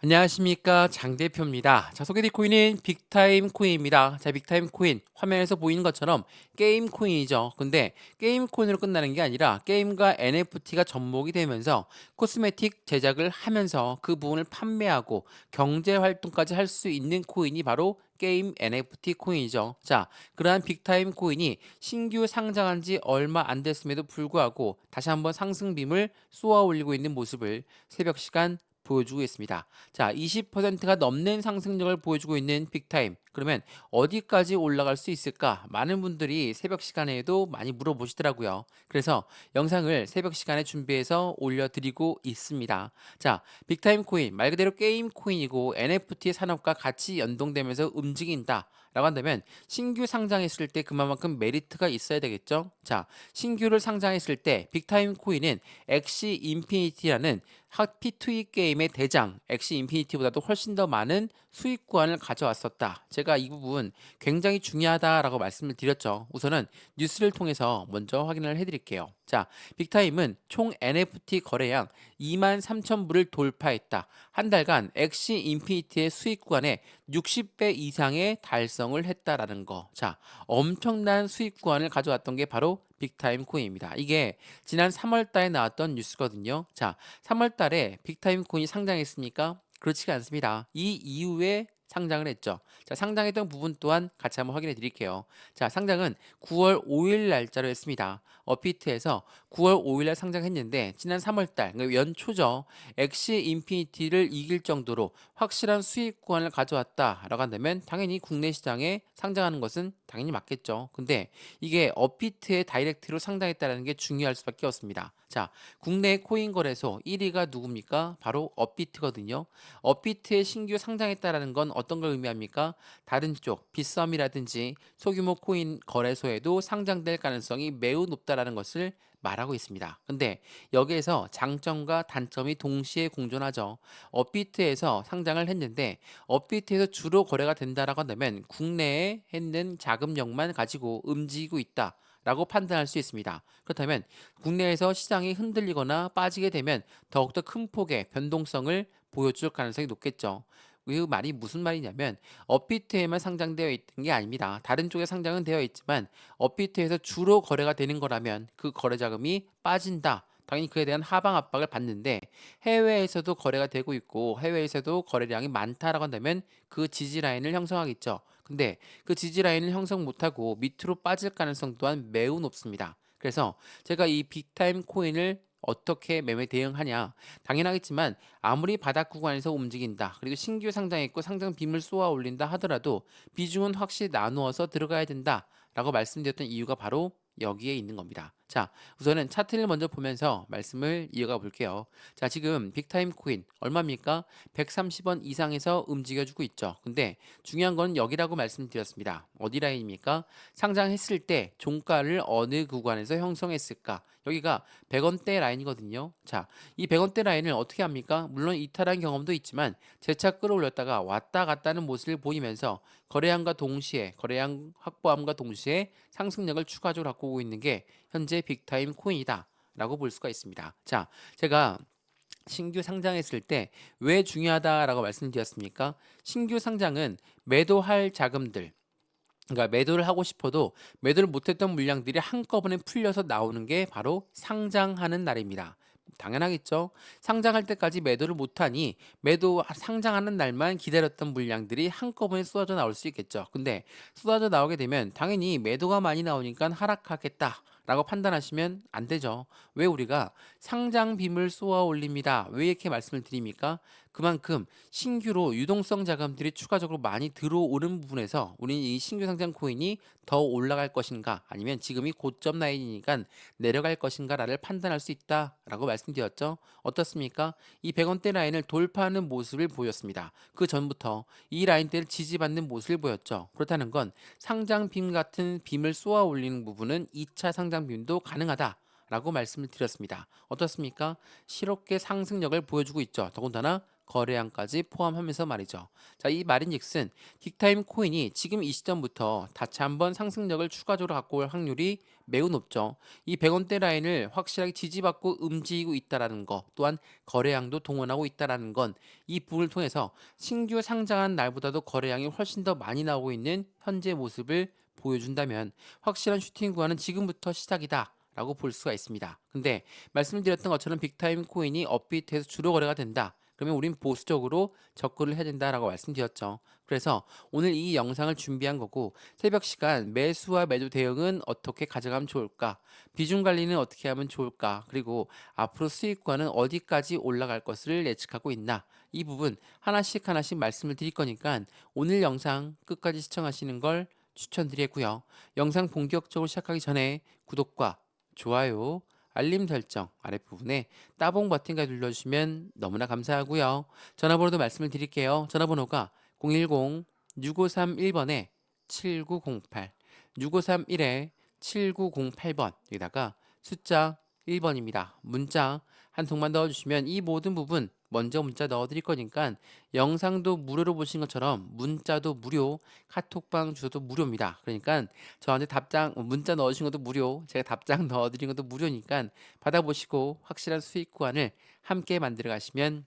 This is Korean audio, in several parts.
안녕하십니까, 장 대표입니다. 자, 소개드릴 코인은 빅타임 코인입니다. 자, 빅타임 코인 화면에서 보이는 것처럼 게임 코인이죠. 근데 게임 코인으로 끝나는 게 아니라 게임과 NFT가 접목이 되면서 코스메틱 제작을 하면서 그 부분을 판매하고 경제 활동까지 할 수 있는 코인이 바로 게임 NFT 코인이죠. 자, 그러한 빅타임 코인이 신규 상장한 지 얼마 안 됐음에도 불구하고 다시 한번 상승빔을 쏘아 올리고 있는 모습을 새벽 시간 보여주고 있습니다. 자, 20%가 넘는 상승력을 보여주고 있는 빅타임. 그러면 어디까지 올라갈 수 있을까? 많은 분들이 새벽 시간에도 많이 물어보시더라고요. 그래서 영상을 새벽 시간에 준비해서 올려드리고 있습니다. 자, 빅타임 코인, 말 그대로 게임 코인이고 NFT 산업과 같이 연동되면서 움직인다. 라고 한다면 신규 상장했을 때 그만큼 메리트가 있어야 되겠죠. 자, 신규를 상장했을 때 빅타임 코인은 엑시 인피니티라는 핫 P2E 게임의 대장 엑시 인피니티보다도 훨씬 더 많은 수익 구간을 가져왔었다. 제가 이 부분 굉장히 중요하다라고 말씀을 드렸죠. 우선은 뉴스를 통해서 먼저 확인을 해드릴게요. 자, 빅타임은 총 NFT 거래량 2만 3천 부를 돌파했다. 한 달간 엑시 인피니티의 수익 구간에 60배 이상의 달성을 했다라는 거. 자, 엄청난 수익 구간을 가져왔던 게 바로 빅타임 코인입니다. 이게 지난 3월 달에 나왔던 뉴스거든요. 자, 3월 달에 빅타임 코인이 상장했습니까? 그렇지가 않습니다. 이 이후에 상장을 했죠. 자, 상장했던 부분 또한 같이 한번 확인해 드릴게요. 자, 상장은 9월 5일 날짜로 했습니다. 업비트에서 9월 5일 날 상장했는데 지난 3월 달, 그러니까 연초죠. 엑시 인피니티를 이길 정도로 확실한 수익 구간을 가져왔다라고 한다면 당연히 국내 시장에 상장하는 것은 당연히 맞겠죠. 근데 이게 업비트의 다이렉트로 상장했다는 게 중요할 수밖에 없습니다. 자, 국내 코인 거래소 1위가 누굽니까? 바로 업비트거든요. 업비트에 신규 상장했다라는 건 어떤 걸 의미합니까? 다른 쪽 빗썸이라든지 소규모 코인 거래소에도 상장될 가능성이 매우 높다라는 것을 말하고 있습니다. 근데 여기에서 장점과 단점이 동시에 공존하죠. 업비트에서 상장을 했는데 업비트에서 주로 거래가 된다라고 한다면 국내에 있는 자금력만 가지고 움직이고 있다. 라고 판단할 수 있습니다. 그렇다면 국내에서 시장이 흔들리거나 빠지게 되면 더욱더 큰 폭의 변동성을 보여줄 가능성이 높겠죠. 그 말이 무슨 말이냐면 업비트에만 상장되어 있는 게 아닙니다. 다른 쪽에 상장은 되어 있지만 업비트에서 주로 거래가 되는 거라면 그 거래 자금이 빠진다. 당연히 그에 대한 하방 압박을 받는데 해외에서도 거래가 되고 있고 해외에서도 거래량이 많다라고 한다면 그 지지 라인을 형성하겠죠. 근데 그 지지 라인을 형성 못하고 밑으로 빠질 가능성 또한 매우 높습니다. 그래서 제가 이 빅타임 코인을 어떻게 매매 대응하냐? 당연하겠지만 아무리 바닥 구간에서 움직인다. 그리고 신규 상장했고 상장 빔을 쏘아 올린다 하더라도 비중은 확실히 나누어서 들어가야 된다. 라고 말씀드렸던 이유가 바로 여기에 있는 겁니다. 자, 우선은 차트를 먼저 보면서 말씀을 이어가 볼게요. 자, 지금 빅타임 코인 얼마입니까? 130원 이상에서 움직여주고 있죠. 근데 중요한 건 여기라고 말씀드렸습니다. 어디 라인입니까? 상장했을 때 종가를 어느 구간에서 형성했을까? 여기가 100원대 라인이거든요. 자, 이 100원대 라인을 어떻게 합니까? 물론 이탈한 경험도 있지만 재차 끌어올렸다가 왔다 갔다는 모습을 보이면서 거래량과 동시에 거래량 확보함과 동시에 상승력을 추가적으로 갖고 오고 있는 게 현재 빅타임 코인이다. 라고 볼 수가 있습니다. 자, 제가 신규 상장했을 때 왜 중요하다라고 말씀드렸습니까? 신규 상장은 매도할 자금들, 그러니까 매도를 하고 싶어도 매도를 못했던 물량들이 한꺼번에 풀려서 나오는 게 바로 상장하는 날입니다. 당연하겠죠. 상장할 때까지 매도를 못하니 매도 상장하는 날만 기다렸던 물량들이 한꺼번에 쏟아져 나올 수 있겠죠. 근데 쏟아져 나오게 되면 당연히 매도가 많이 나오니까 하락하겠다. 라고 판단하시면 안 되죠. 왜 우리가 상장 빔을 쏘아 올립니다. 왜 이렇게 말씀을 드립니까? 그만큼 신규로 유동성 자금들이 추가적으로 많이 들어오는 부분에서 우리는 이 신규 상장 코인이 더 올라갈 것인가 아니면 지금이 고점 라인이니까 내려갈 것인가를 판단할 수 있다라고 말씀드렸죠. 어떻습니까? 이 100원대 라인을 돌파하는 모습을 보였습니다. 그 전부터 이 라인대를 지지받는 모습을 보였죠. 그렇다는 건 상장 빔 같은 빔을 쏘아 올리는 부분은 2차 상장 빔도 가능하다. 라고 말씀을 드렸습니다. 어떻습니까? 실업계 상승력을 보여주고 있죠. 더군다나 거래량까지 포함하면서 말이죠. 자, 이 말인즉슨 빅타임 코인이 지금 이 시점부터 다시 한번 상승력을 추가적으로 갖고 올 확률이 매우 높죠. 이 100원대 라인을 확실하게 지지받고 움직이고 있다라는 거, 또한 거래량도 동원하고 있다라는 건 이 부분을 통해서 신규 상장한 날보다도 거래량이 훨씬 더 많이 나오고 있는 현재 모습을 보여준다면 확실한 슈팅 구간은 지금부터 시작이다. 라고 볼 수가 있습니다. 근데 말씀드렸던 것처럼 빅타임 코인이 업비트에서 주로 거래가 된다. 그러면 우린 보수적으로 접근을 해야 된다라고 말씀드렸죠. 그래서 오늘 이 영상을 준비한 거고 새벽 시간 매수와 매도 대응은 어떻게 가져가면 좋을까? 비중 관리는 어떻게 하면 좋을까? 그리고 앞으로 수익과는 어디까지 올라갈 것을 예측하고 있나? 이 부분 하나씩 하나씩 말씀을 드릴 거니까 오늘 영상 끝까지 시청하시는 걸 추천드리고요. 영상 본격적으로 시작하기 전에 구독과 좋아요, 알림 설정 아랫부분에 따봉 버튼까지 눌러주시면 너무나 감사하고요. 전화번호도 말씀을 드릴게요. 전화번호가 010-6531번에 7908, 6531에 7908번, 여기다가 숫자 1번입니다. 문자 한 통만 넣어주시면 이 모든 부분 먼저 문자 넣어드릴 거니까 영상도 무료로 보신 것처럼 문자도 무료, 카톡방 주소도 무료입니다. 그러니까 저한테 답장 문자 넣으신 것도 무료, 제가 답장 넣어드린 것도 무료니까 받아보시고 확실한 수익 구간을 함께 만들어 가시면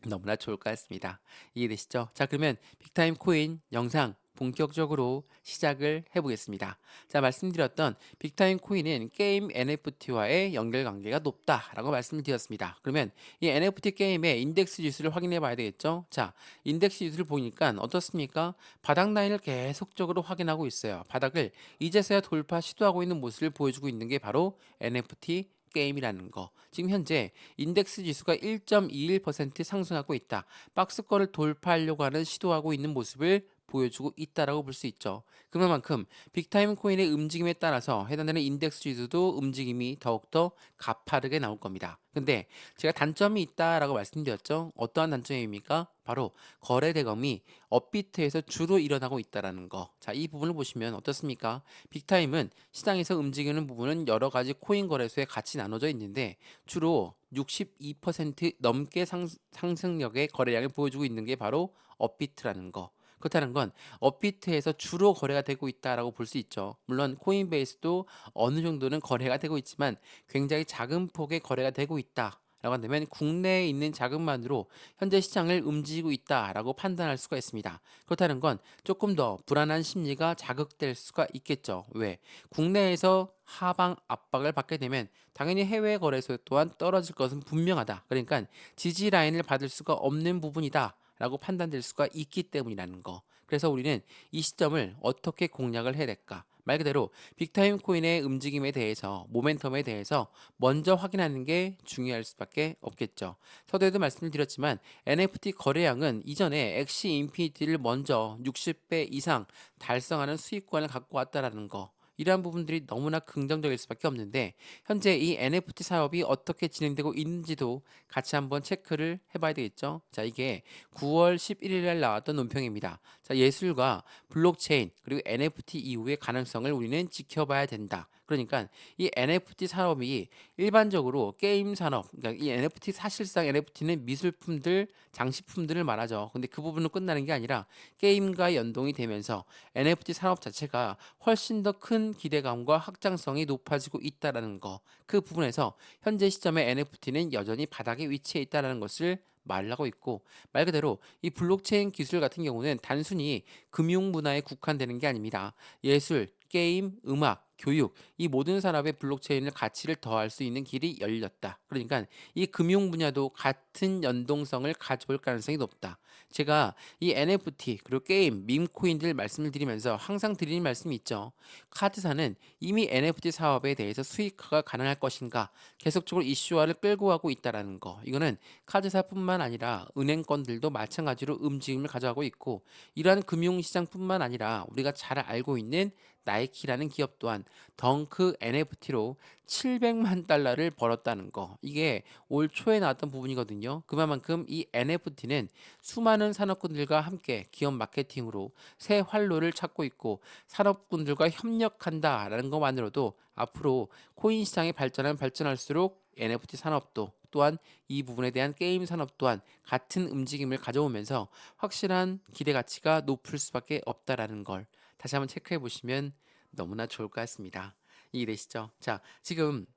너무나 좋을 것 같습니다. 이해되시죠? 자, 그러면 빅타임 코인 영상 본격적으로 시작을 해보겠습니다. 자, 말씀드렸던 빅타임 코인은 게임 NFT와의 연결 관계가 높다라고 말씀을 드렸습니다. 그러면 이 NFT 게임의 인덱스 지수를 확인해 봐야 되겠죠? 자, 인덱스 지수를 보니까 어떻습니까? 바닥 라인을 계속적으로 확인하고 있어요. 바닥을 이제서야 돌파 시도하고 있는 모습을 보여주고 있는 게 바로 NFT 게임이라는 거. 지금 현재 인덱스 지수가 1.21% 상승하고 있다. 박스권을 돌파하려고 하는 시도하고 있는 모습을 보여주고 있다라고 볼 수 있죠. 그만큼 빅타임 코인의 움직임에 따라서 해당되는 인덱스 지수도 움직임이 더욱더 가파르게 나올 겁니다. 근데 제가 단점이 있다라고 말씀드렸죠. 어떠한 단점입니까? 바로 거래 대금이 업비트에서 주로 일어나고 있다라는 거. 자, 이 부분을 보시면 어떻습니까? 빅타임은 시장에서 움직이는 부분은 여러 가지 코인 거래소에 같이 나눠져 있는데 주로 62% 넘게 상승력의 거래량을 보여주고 있는 게 바로 업비트라는 거. 그렇다는 건 업비트에서 주로 거래가 되고 있다라고 볼 수 있죠. 물론 코인베이스도 어느 정도는 거래가 되고 있지만 굉장히 작은 폭의 거래가 되고 있다. 라고 한다면 국내에 있는 자금만으로 현재 시장을 움직이고 있다라고 판단할 수가 있습니다. 그렇다는 건 조금 더 불안한 심리가 자극될 수가 있겠죠. 왜? 국내에서 하방 압박을 받게 되면 당연히 해외 거래소 또한 떨어질 것은 분명하다. 그러니까 지지 라인을 받을 수가 없는 부분이다. 라고 판단될 수가 있기 때문이라는 거. 그래서 우리는 이 시점을 어떻게 공략을 해야 될까? 말 그대로 빅타임 코인의 움직임에 대해서 모멘텀에 대해서 먼저 확인하는 게 중요할 수밖에 없겠죠. 서두에도 말씀을 드렸지만 NFT 거래량은 이전에 엑시 인피니티를 먼저 60배 이상 달성하는 수익권을 갖고 왔다라는 거. 이러한 부분들이 너무나 긍정적일 수밖에 없는데 현재 이 NFT 사업이 어떻게 진행되고 있는지도 같이 한번 체크를 해봐야 되겠죠. 자, 이게 9월 11일 날 나왔던 논평입니다. 자, 예술과 블록체인 그리고 NFT 이후의 가능성을 우리는 지켜봐야 된다. 그러니까 이 NFT 산업이 일반적으로 게임 산업, 그러니까 이 NFT 사실상 NFT는 미술품들, 장식품들을 말하죠. 근데 그 부분은 끝나는 게 아니라 게임과 연동이 되면서 NFT 산업 자체가 훨씬 더 큰 기대감과 확장성이 높아지고 있다라는 거. 그 부분에서 현재 시점에 NFT는 여전히 바닥에 위치해 있다라는 것을 말하고 있고 말 그대로 이 블록체인 기술 같은 경우는 단순히 금융 문화에 국한되는 게 아닙니다. 예술, 게임, 음악, 교육 이 모든 산업에 블록체인을 가치를 더할 수 있는 길이 열렸다. 그러니까 이 금융 분야도 같은 연동성을 가져올 가능성이 높다. 제가 이 NFT 그리고 게임, 밈코인들 말씀을 드리면서 항상 드리는 말씀이 있죠. 카드사는 이미 NFT 사업에 대해서 수익화가 가능할 것인가 계속적으로 이슈화를 끌고 가고 있다라는 거. 이거는 카드사뿐만 아니라 은행권들도 마찬가지로 움직임을 가져가고 있고 이러한 금융시장뿐만 아니라 우리가 잘 알고 있는 나이키라는 기업 또한 덩크 NFT로 700만 달러를 벌었다는 거. 이게 올 초에 나왔던 부분이거든요. 그만큼 이 NFT는 수많은 산업군들과 함께 기업 마케팅으로 새 활로를 찾고 있고 산업군들과 협력한다라는 것만으로도 앞으로 코인 시장이 발전하면 발전할수록 NFT 산업도 또한 이 부분에 대한 게임 산업 또한 같은 움직임을 가져오면서 확실한 기대 가치가 높을 수밖에 없다라는 걸 다시 한번 체크해 보시면 너무나 좋을 것 같습니다. 이해되시죠? 자, 지금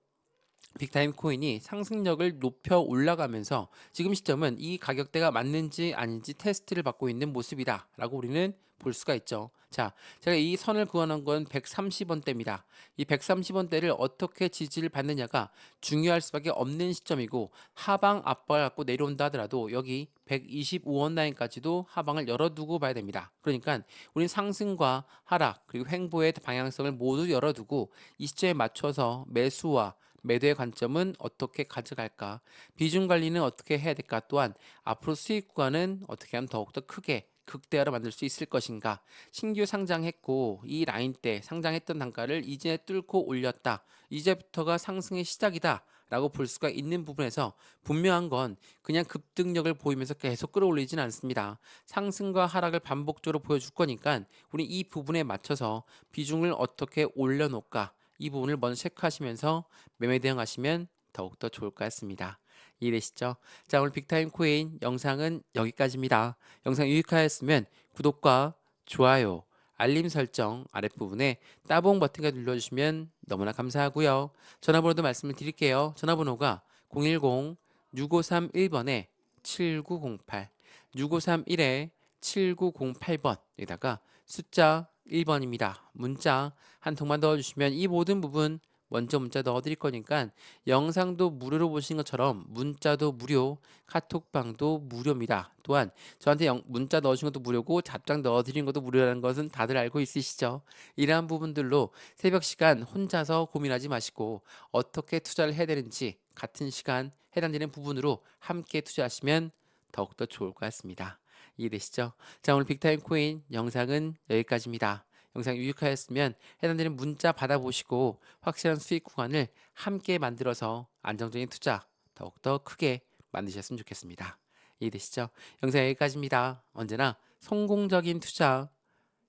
빅타임 코인이 상승력을 높여 올라가면서 지금 시점은 이 가격대가 맞는지 아닌지 테스트를 받고 있는 모습이다라고 우리는 볼 수가 있죠. 자, 제가 이 선을 그어놓은 건 130원대입니다. 이 130원대를 어떻게 지지를 받느냐가 중요할 수밖에 없는 시점이고 하방 압박을 갖고 내려온다 하더라도 여기 125원 라인까지도 하방을 열어두고 봐야 됩니다. 그러니까 우리는 상승과 하락 그리고 횡보의 방향성을 모두 열어두고 이 시점에 맞춰서 매수와 매도의 관점은 어떻게 가져갈까? 비중 관리는 어떻게 해야 될까? 또한 앞으로 수익 구간은 어떻게 하면 더욱더 크게 극대화로 만들 수 있을 것인가? 신규 상장했고 이 라인 때 상장했던 단가를 이제 뚫고 올렸다. 이제부터가 상승의 시작이다. 라고 볼 수가 있는 부분에서 분명한 건 그냥 급등력을 보이면서 계속 끌어올리진 않습니다. 상승과 하락을 반복적으로 보여줄 거니까 우리 이 부분에 맞춰서 비중을 어떻게 올려놓을까? 이 부분을 먼저 체크하시면서 매매 대응하시면 더욱더 좋을 것 같습니다. 이해되시죠? 자, 오늘 빅타임 코인 영상은 여기까지입니다. 영상 유익하였으면 구독과 좋아요, 알림 설정 아랫부분에 따봉 버튼을 눌러주시면 너무나 감사하고요. 전화번호도 말씀을 드릴게요. 전화번호가 010-6531번에 7908, 6531에 7908번에다가 숫자 1번입니다. 문자 한 통만 넣어주시면 이 모든 부분 먼저 문자 넣어드릴 거니까 영상도 무료로 보신 것처럼 문자도 무료, 카톡방도 무료입니다. 또한 저한테 문자 넣으신 것도 무료고 답장 넣어드린 것도 무료라는 것은 다들 알고 있으시죠? 이러한 부분들로 새벽 시간 혼자서 고민하지 마시고 어떻게 투자를 해야 되는지 같은 시간 해당되는 부분으로 함께 투자하시면 더욱더 좋을 것 같습니다. 이해되시죠? 자, 오늘 빅타임 코인 영상은 여기까지입니다. 영상 유익하였으면 해당되는 문자 받아보시고 확실한 수익 구간을 함께 만들어서 안정적인 투자 더욱더 크게 만드셨으면 좋겠습니다. 이해되시죠? 영상 여기까지입니다. 언제나 성공적인 투자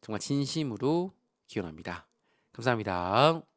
정말 진심으로 기원합니다. 감사합니다.